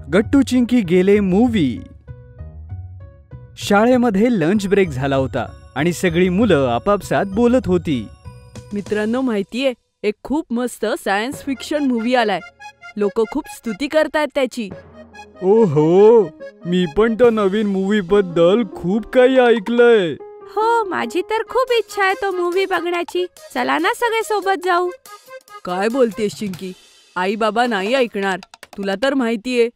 गट्टू चिंकी गेले मूवी. शाळेमध्ये lunch break झाला होता आणि सगळी मुलं आपापसात बोलत होती. मित्रांनो, माहितीये एक खूप मस्त सायन्स फिक्शन मूवी आलाय. लोक खूप स्तुती करतायत त्याची. ओहो, मी पण त्या नवीन मूवी बद्दल खूप काही ऐकलंय. हो, माझी तर खूप इच्छा आहे तो मूवी बघण्याची. चला ना सगळे सोबत जाऊ. काय बोलतेस चिंकी? आई बाबा नाही ऐकणार. तुला तर माहितीये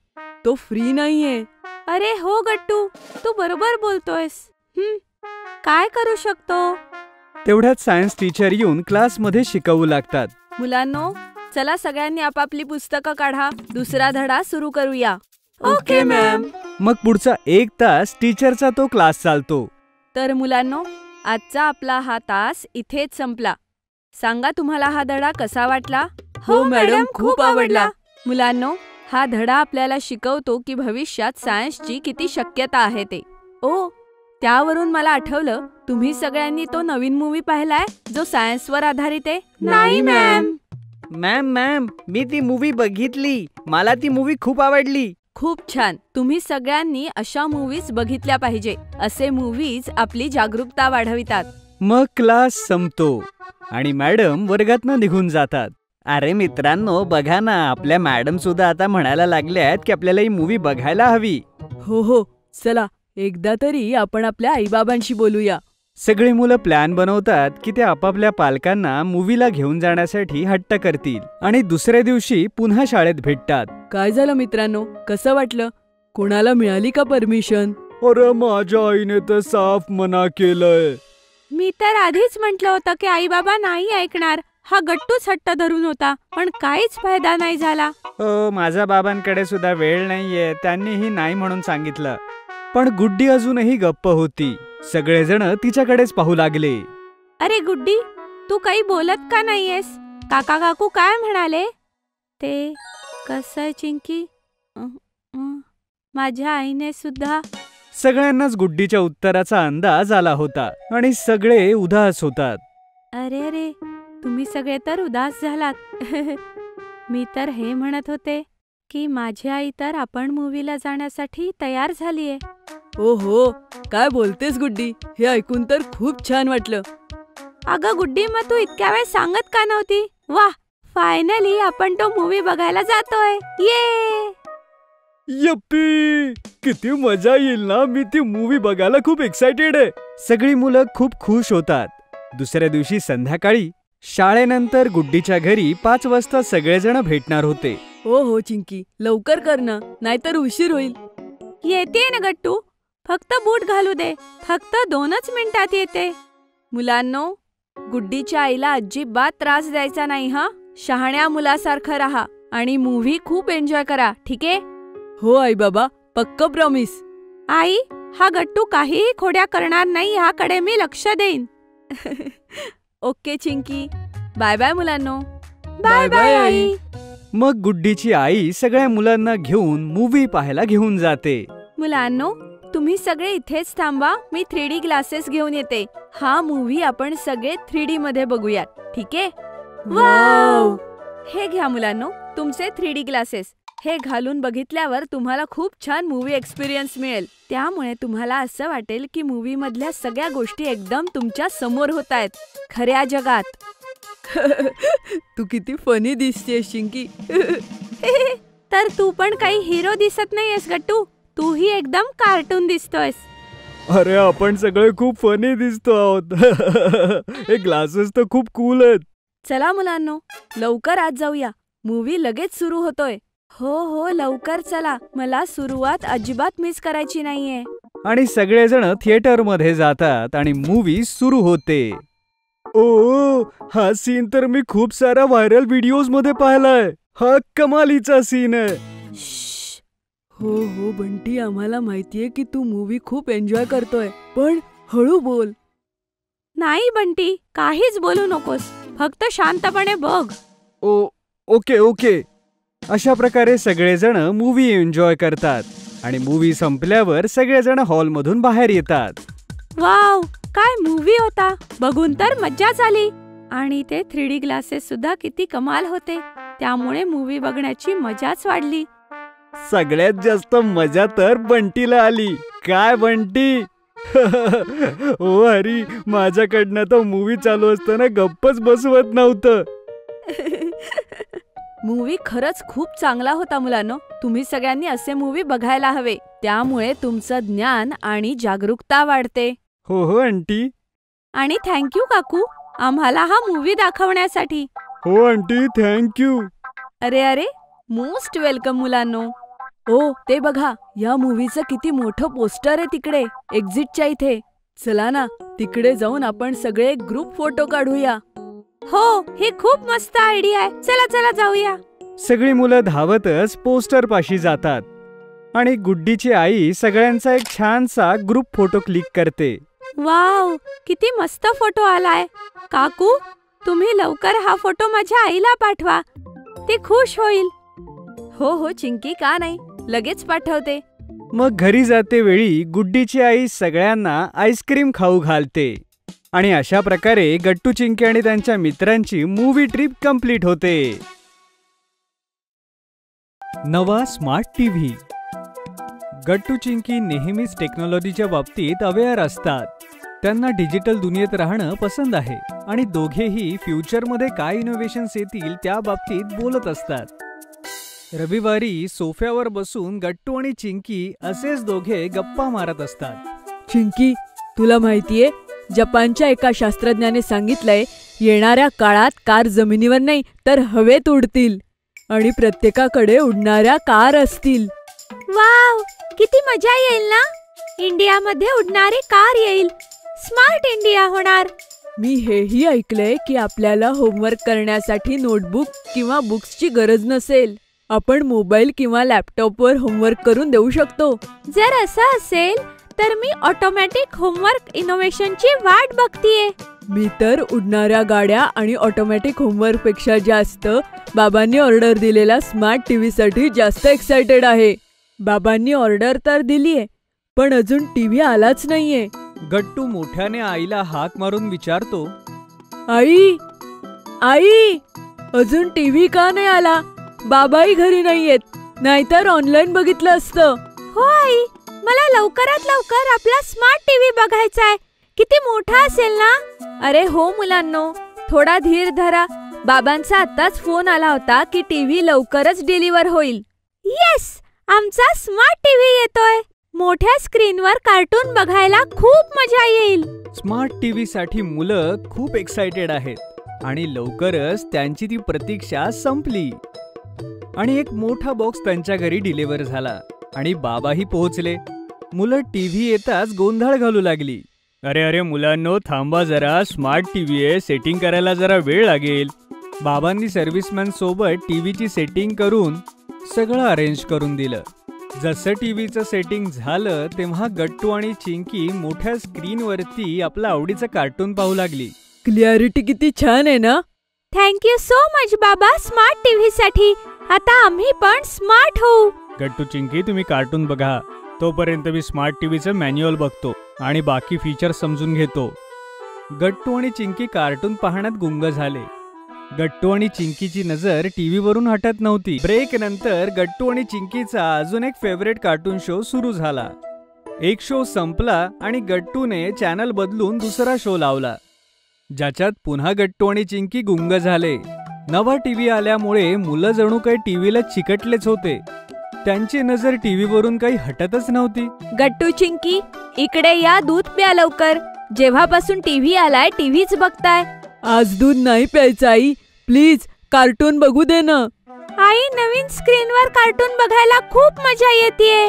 तो फ्री नाहीये. अरे हो गट्टू, तू बरोबर बोलतोयस. काय करू शकतो? तेवढ्यात सायन्स टीचर येऊन क्लासमध्ये शिकवू लागतात. मुलांनो, चला सगळ्यांनी आपापली पुस्तकं काढा. दुसरा धडा सुरू करूया. Okay ma'am. मग पुढचा 1 तास टीचरचा तो क्लास चालतो. तर मुलांनो, आजचा आपला हा तास इथेच संपला. सांगा, तुम्हाला हा धडा कसा वाटला? हो मॅडम, खूप आवडला. मुलांनो, हा धडा आपल्याला शिकवतो की भविष्यात सायन्सची किती शक्यता आहे ते. त्यावरून मला आठवलं, तुम्ही सगळ्यांनी तो नवीन मूवी पाहिलाय जो सायन्सवर आधारित आहे? नाही मॅम. मॅम, मी ती मूवी बघितली. मला ती मूवी खूप आवडली. खूप छान. तुम्ही सगळ्यांनी अशा मूवीज बघितल्या पाहिजे. असे मूवीज आपली जागरूकता वाढवितात. मग क्लास संपतो आणि मॅडम वर्गातनं निघून जातात. अरे मित्रांनो, बघा ना, आपल्या मॅडम सुद्धा आता म्हणायला लागल्यात की आपल्याला ही मूवी बघायला हवी. हो, चला एकदा तरी आपण आपल्या आईबाबांशी बोलूया. सगळी मुलं प्लॅन बनवतात की ते आपापल्या पालकांना मूवीला घेऊन जाण्यासाठी हट्ट करतील आणि दुसऱ्या दिवशी पुन्हा शाळेत भेटतात. काय झालं मित्रांनो, कसं वाटलं? कोणाला मिळाली का परमिशन? अरे माझ्या आईने तर साफ मना केलंय. मी तर आधीच म्हटलं होतं की आई बाबा नाही ऐकणार. हा गट्टूच हट्ट धरून होता, पण काहीच फायदा नाही झाला. माझ्या बाबांकडे सुद्धा वेळ नाहीये, त्यांनीही नाही म्हणून सांगितलं. पण गुड्डी अजूनही गप्प होती. सगळेजण तिच्याकडेच पाहू लागले. अरे गुड्डी, तू काही बोलत का नाहीयेस? काका काकू काय म्हणाले? ते कसं आहे चिंकी, माझ्या आईने सुद्धा. सगळ्यांनाच गुड्डीच्या उत्तराचा अंदाज आला होता आणि सगळे उदास होतात. अरे, तुम्ही सगळे तर उदास झालात. मी तर हे म्हणत होते की माझी आई तर आपण मूवीला जाण्यासाठी तयार झालीये. ओहो, काय बोलतेस गुड्डी? हे ऐकून तर खूप छान वाटलं. अगं गुड्डी, मग तू इतक्या वेळ सांगत का नव्हती? वाह, फायनली आपण तो मूवी बघायला जातोय. ये यप्पी, किती मजा येईल ना. मी ती मूवी बघायला खूप एक्साइटेड आहे. सगळी मुलं खूप खुश होतात. दुसऱ्या दिवशी संध्याकाळी शाळेनंतर गुड्डीच्या घरी 5 वाजता सगळेजण भेटणार होते. हो चिंकी, लवकर कर ना, नाहीतर उशीर होईल. येते ना गट्टू, फक्त बूट घालू दे. फक्त 2च मिनिटात येते. मुलांनो, गुड्डीच्या आईला अजिबात त्रास द्यायचा नाही. शहाण्या मुलासारखं राहा आणि मूव्ही खूप एन्जॉय करा, ठीक आहे? हो आई बाबा, पक्क प्रॉमिस. आई, हा गट्टू काहीही खोड्या करणार नाही, ह्याकडे मी लक्ष देईन. ओके चिंकी, बाय बाय मुलांनो. बाय बाय आई. मग गुड्डीची आई सगळ्या मुलांना घेऊन मूवी पाहायला घेऊन जाते. मुलांनो, तुम्ही सगळे इथेच थांबा. मी 3D ग्लासेस घेऊन येते. हा मूवी आपण सगळे 3D मध्ये बघूयात, ठीक आहे? वाव! हे घ्या मुलांनो, तुमचे 3D ग्लासेस. हे घालून बघितल्यावर तुम्हाला खूप छान मूवी एक्सपिरियन्स मिळेल. त्यामुळे तुम्हाला असं वाटेल की मूवी मधल्या सगळ्या गोष्टी एकदम तुमच्या समोर होत आहेत, खऱ्या जगात. तू किती फनी दिसतेस चिंकी. तर तू पण काही हिरो दिसत नाहीयेस गट्टू. तूही एकदम कार्टून दिसतोयस. अरे, आपण सगळे खूप फनी दिसतो आहोत. हे ग्लासेस तर खूप कूल आहेत. चला मुलांनो, लवकर आत जाऊया. मूवी लगेच सुरू होतोय. हो, लवकर चला. मला सुरुवात अजिबात मिस करायची नाहीये. आणि सगळेजण थिएटर मध्ये जातात आणि मूवी सुरू होते. हा सीन तर मी खूप साऱ्या व्हायरल व्हिडिओज मध्ये पाहिलाय. हा कमालीचा सीन आहे. हो बंटी, आम्हाला माहितीये की तू मूवी खूप एन्जॉय करतोय, पण हळू बोल. नाही बंटी, काहीच बोलू नकोस. फक्त शांतपणे बघ. ओके. अशा प्रकारे सगळेजण मूवी एन्जॉय करतात आणि मूवी संपल्यावर सगळेजण हॉलमधून बाहेर येतात. वाव, काय मूवी होता. बघून तर मज्जाच आली. आणि ते 3D ग्लासेस सुद्धा किती कमाल होते. त्यामुळे मूवी बघण्याची मजाच वाढली. सगळ्यात जास्त मजा तर बंटीला आली. काय बंटी? ओ हरी, माझ्याकडनं तर मूवी चालू असताना गप्पच बसवत नव्हतं. मूवी खरंच खूप चांगला होता मुलांनो. तुम्ही सगळ्यांनी असे मूवी बघायला हवे. त्यामुळे तुमचं ज्ञान आणि जागरूकता वाढते. हो हो आंटी. आणि थँक्यू काकू, आम्हाला हा मूवी दाखवण्यासाठी. हो आंटी, थँक्यू. अरे अरे, मोस्ट वेलकम मुलांनो. ओ ते बघा, या मूवीचं किती मोठं पोस्टर आहे तिकडे एक्झिटच्या इथे. चला ना, तिकडे जाऊन आपण सगळे ग्रुप फोटो काढूया. हो, हे खूप मस्त आयडिया आहे. चला चला जाऊया. सगळी मुलं धावतच पोस्टर पाशी जातात आणि गुड्डीची आई सगळ्यांचा एक छानसा ग्रुप फोटो क्लिक करते. वाव, किती मस्त फोटो आलाय. काकू, तुम्ही लवकर हा फोटो माझ्या आईला पाठवा. ती खुश होईल. हो हो चिंकी, का नाही, लगेच पाठवते. मग घरी जाते वेळी गुड्डीची आई सगळ्यांना आईस्क्रीम खाऊ घालते आणि अशा प्रकारे गट्टू, चिंकी आणि त्यांच्या मित्रांची मूवी ट्रिप कंप्लीट होते. नवा स्मार्ट टीव्ही. गट्टू, चिंकी नेहमीच टेक्नॉलॉजीच्या बाबतीत अवेअर असतात. त्यांना डिजिटल दुनियेत राहणं पसंत आहे आणि दोघेही फ्युचरमध्ये काय इनोव्हेशन्स येतील त्या बाबतीत बोलत असतात. रविवारी सोफ्यावर बसून गट्टू आणि चिंकी असेच दोघे गप्पा मारत असतात. चिंकी, तुला माहितीये, जपानच्या एका शास्त्रज्ञाने सांगितलंय, येणाऱ्या काळात कार जमिनीवर नाही तर हवेत उडतील आणि प्रत्येकाकडे उडणाऱ्या कार असतील. वाव, किती मजा येईल ना. इंडियामध्ये उडणारी कार येईल. स्मार्ट इंडिया होणार. मी हेही ऐकलंय की आपल्याला होमवर्क करण्यासाठी नोटबुक किंवा बुक्सची गरज नसेल. आपण मोबाईल किंवा लॅपटॉपवर होमवर्क करून देऊ शकतो. जर असं असेल तर मी ऑटोमॅटिक होमवर्क इनोव्हेशनची वाट बघतीये. मी तर उडणाऱ्या गाड्या आणि ऑटोमॅटिक होमवर्क पेक्षा जास्त बाबांनी ऑर्डर दिलेला स्मार्ट टीव्ही साठी जास्त एक्साइटेड आहे. बाबांनी ऑर्डर तर दिलीये, पण अजून टीव्ही आलाच नाहीये. गट्टू मोठ्याने आईला हाक मारून विचारतो, आई आई, अजून टीव्ही का नाही आला? बाबाही घरी नाहीयेत, नाहीतर ऑनलाईन बघितलं असतं. हो आई, मला लवकरात लवकर आपला स्मार्ट टीव्ही बघायचा आहे. किती मोठा असेल ना. अरे हो मुलांनो, थोडा धीर धरा. बाबांचा आत्ताच फोन आला होता की टीव्ही लवकरच डिलिव्हर होईल. येस, आमचा स्मार्ट टीव्ही येतोय. मोठ्या स्क्रीनवर कार्टून बघायला खूप मजा येईल. स्मार्ट टीव्ही साठी मुलं खूप एक्साइटेड आहेत आणि लवकरच त्यांची ती प्रतीक्षा संपली आणि एक मोठा बॉक्स त्यांच्या घरी डिलिव्हर झाला आणि बाबाही पोहोचले. मुलं टीव्ही येताच गोंधळ घालू लागली. अरे अरे मुलांनो, थांबा जरा, स्मार्ट टीव्ही आहे, सेटिंग करायला जरा वेळ लागेल. बाबांनी सर्व्हिसमॅन सोबत टीव्हीची सेटिंग करून सगळं अरेंज करून दिलं. जसं टीव्हीचं सेटिंग झालं तेव्हा गट्टू आणि चिंकी मोठ्या स्क्रीनवरती आपलं आवडीचं कार्टून पाहू लागली. क्लिअरिटी किती छान आहे ना. थँक्यू सो मच बाबा स्मार्ट टीव्ही साठी. आता आम्ही पण स्मार्ट होऊ. गट्टू, चिंकी, तुम्ही कार्टून बघा, तोपर्यंत मी स्मार्ट टीव्हीचं मॅन्युअल बघतो आणि बाकी फीचर समजून घेतो. गट्टू आणि चिंकी कार्टून पाहण्यात गुंग झाले. गट्टू आणि चिंकीची नजर टीव्हीवरून हटत नव्हती. ब्रेक नंतर गट्टू आणि चिंकीचा अजून एक फेवरेट कार्टून शो सुरू झाला. एक शो संपला आणि गट्टूने चॅनल बदलून दुसरा शो लावला, ज्याच्यात पुन्हा गट्टू आणि चिंकी गुंग झाले. नवा टीव्ही आल्यामुळे मुलं जणू काही टीव्हीला चिकटलेच होते. त्यांची नजर टीव्हीवरून काही हटतच नव्हती. गट्टू, चिंकी, इकडे या, दूध प्या लवकर. जेव्हापासून टीव्ही आलाय टीव्हीच बघताय. आज दूध नाही प्यायचं आई, प्लीज कार्टून बघू दे ना. आई, नवीन स्क्रीनवर कार्टून बघायला खूप मजा येतेय.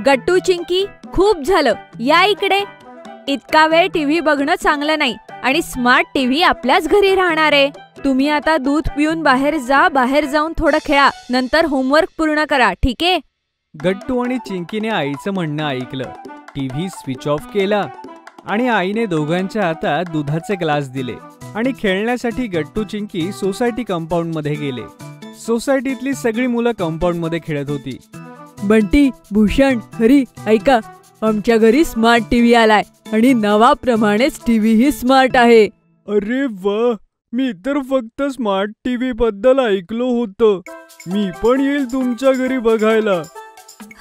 गट्टू, चिंकी, खूप झालं, या इकडे. इतका वेळ टीव्ही बघणं चांगलं नाही आणि स्मार्ट टीव्ही आपल्याच घरी राहणार आहे. तुम्ही आता दूध पिऊन बाहेर जा. बाहेर जाऊन थोडं खेळा, नंतर होमवर्क पूर्ण करा, ठीक आहे? गट्टू आणि चिंकीने आईचं म्हणणं ऐकलं. टीव्ही स्विच ऑफ केला आणि आईने दोघांच्या हातात दुधाचे ग्लास दिले आणि खेळण्यासाठी गट्टू, चिंकी सोसायटी कंपाऊंड मध्ये गेले. सोसायटीतली सगळी मुलं कंपाऊंड मध्ये खेळत होती. बंटी, भूषण, हरी, ऐका, आमच्या घरी स्मार्ट टीव्ही आलाय आणि नावाप्रमाणेच टीव्ही ही स्मार्ट आहे. अरे वा, मी तर फक्त स्मार्ट टीव्ही बद्दल ऐकलो होतं. मी पण येईल तुमच्या घरी बघायला.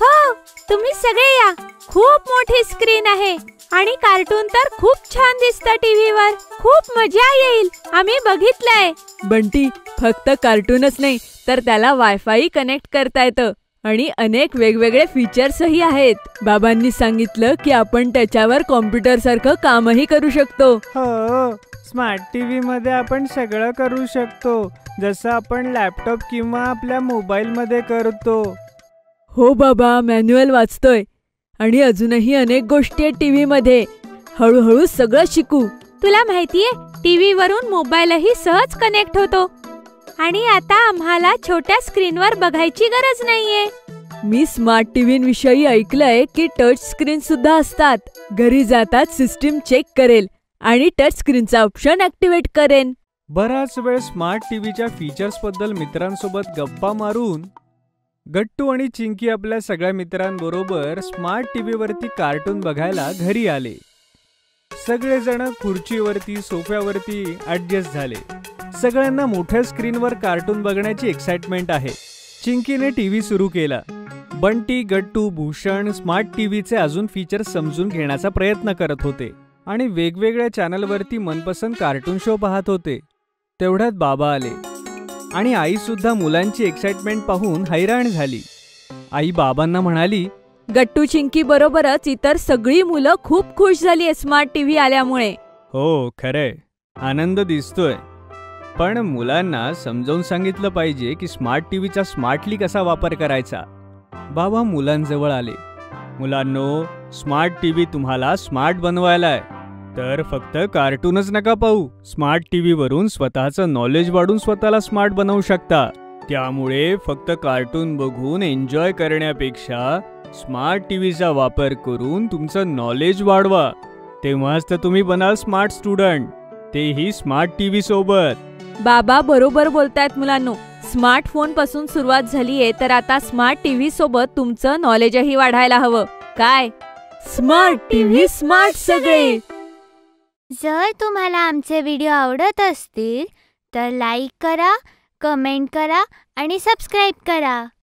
हो, तुम्ही सगळे या. खूप मोठी स्क्रीन आहे आणि कार्टून तर खूप छान दिसतं टीव्हीवर. खूप मजा येईल. आम्ही बघितलंय. बंटी, फक्त कार्टूनच नाही तर त्याला वायफाय कनेक्ट करता येतं आणि अनेक वेगवेगळे फीचर्सही आहेत. बाबांनी सांगितलं की आपण त्याच्यावर कॉम्प्युटर सारखं कामही करू शकतो. हो, स्मार्ट टीव्ही मध्ये आपण सगळं करू शकतो, जसं आपण लॅपटॉप किंवा आपल्या मोबाईल मध्ये करतो. हो बाबा, मॅन्युअल वाचतोय आणि अजूनही अनेक गोष्टी आहेत टीव्ही मध्ये. हळूहळू सगळं शिकू. तुला माहितीये, टीव्ही वरून मोबाईलही सहज कनेक्ट होतो आणि आता आम्हाला छोट्या स्क्रीनवर बघायची गरज नाहीये. मी स्मार्ट टीव्हीविषयी ऐकलंय की टच स्क्रीन सुद्धा असतात. घरी जातात सिस्टीम चेक करेल आणि टच स्क्रीनचा ऑप्शन ऍक्टिव्हेट करेन. बराच वेळ स्मार्ट टीव्हीच्या फीचर्स बद्दल मित्रांसोबत गप्पा मारून गट्टू आणि चिंकी आपल्या सगळ्या मित्रांबरोबर स्मार्ट टीव्हीवरती कार्टून बघायला घरी आले. सगळेजण खुर्चीवरती सोफ्यावरती ऍडजस्ट झाले. सगळ्यांना मोठ्या स्क्रीनवर कार्टून बघण्याची एक्साइटमेंट आहे. चिंकीने टीव्ही सुरू केला. बंटी, गट्टू, भूषण स्मार्ट टीव्हीचे अजून फीचर्स समजून घेण्याचा प्रयत्न करत होते आणि वेगवेगळ्या चॅनलवरती मनपसंत कार्टून शो पाहत होते. तेवढ्यात बाबा आले आणि आई सुद्धा मुलांची एक्साइटमेंट पाहून हैराण झाली. आई बाबांना म्हणाली, गट्टू, चिंकी बरोबरच इतर सगळी मुलं खूप खुश झाली स्मार्ट टीव्ही आल्यामुळे. हो, खरंय, आनंद दिसतोय. पण मुलांना समजावून सांगितलं पाहिजे की स्मार्ट टीव्हीचा स्मार्टली कसा वापर करायचा. बाबा मुलांजवळ आले. मुलांनो, स्मार्ट टीव्ही तुम्हाला स्मार्ट बनवायलाय, तर फक्त कार्टूनच नका पाहू. स्मार्ट टीव्ही वरून स्वतःचं नॉलेज वाढून स्वतःला स्मार्ट बनवू शकता. त्यामुळे फक्त कार्टून बघून एन्जॉय करण्यापेक्षा स्मार्ट टीव्हीचा वापर करून तुमचं नॉलेज वाढवा. तेव्हाच तर तुम्ही बनाल स्मार्ट स्टुडंट, तेही स्मार्ट टीव्ही सोबत. बाबा बरोबर बोलतायत मुलांनो. स्मार्टफोन पासून सुरुवात झालीये, तर आता स्मार्ट टीव्ही सोबत तुमचं नॉलेजही वाढायला हवं. काय? स्मार्ट टीव्ही, स्मार्ट सगळे. जर तुम्हाला आमचे व्हिडिओ आवडत असतील तर लाईक करा, कमेंट करा आणि सबस्क्राईब करा.